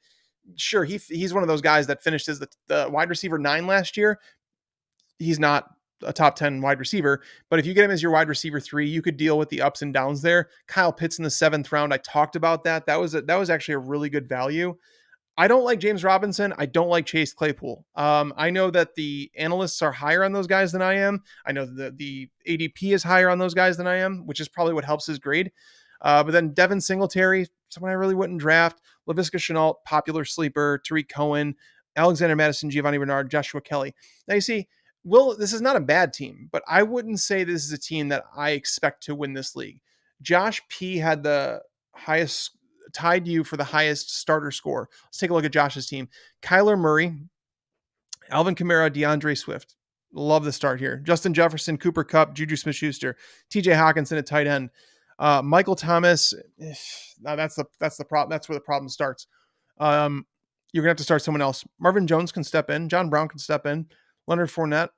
Speaker 1: sure, he's one of those guys that finished as the wide receiver 9 last year. He's not a top 10 wide receiver, but if you get him as your wide receiver 3, you could deal with the ups and downs there. Kyle Pitts in the 7th round, I talked about that. That was actually a really good value. I don't like James Robinson. I don't like Chase Claypool. I know that the analysts are higher on those guys than I am. I know that the ADP is higher on those guys than I am, which is probably what helps his grade. But then Devin Singletary, someone I really wouldn't draft. Laviska Shenault, popular sleeper. Tariq Cohen, Alexander Madison, Giovanni Bernard, Joshua Kelly. Now you see, this is not a bad team, but I wouldn't say this is a team that I expect to win this league. Josh P had the highest, tied you for the highest starter score. Let's take a look at Josh's team. Kyler Murray, Alvin Kamara, DeAndre Swift. Love the start here. Justin Jefferson, Cooper Kupp, Juju Smith-Schuster, TJ Hawkinson at tight end. Michael Thomas. Now that's the problem. That's where the problem starts. You're gonna have to start someone else. Marvin Jones can step in. John Brown can step in. Leonard Fournette.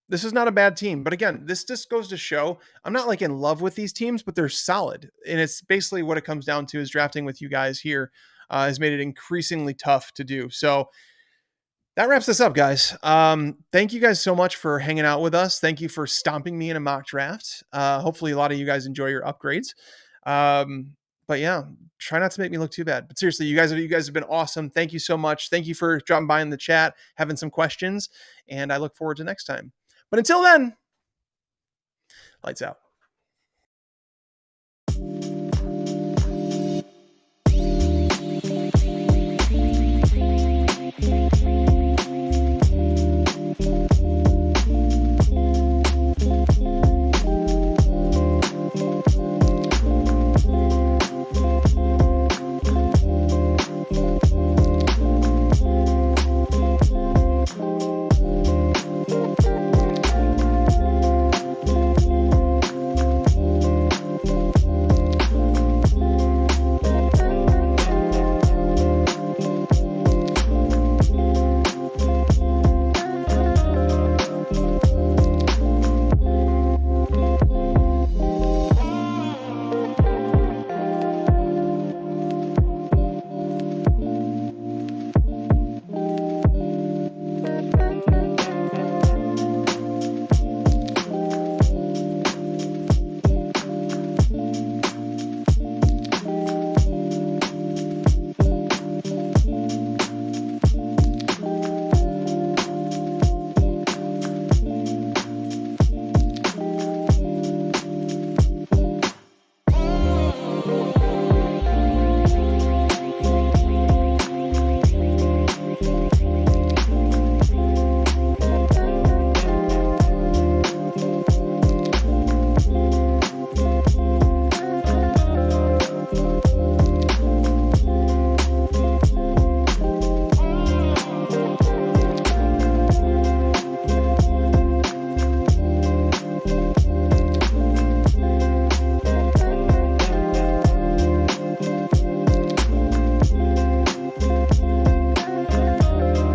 Speaker 1: This is not a bad team, but again, this just goes to show I'm not like in love with these teams, but they're solid. And it's basically what it comes down to is drafting with you guys here has made it increasingly tough to do. So that wraps this up, guys. Thank you guys so much for hanging out with us. Thank you for stomping me in a mock draft. Hopefully a lot of you guys enjoy your upgrades. But yeah, try not to make me look too bad. But seriously, you guys have been awesome. Thank you so much. Thank you for dropping by in the chat, having some questions, and I look forward to next time. But until then, lights out.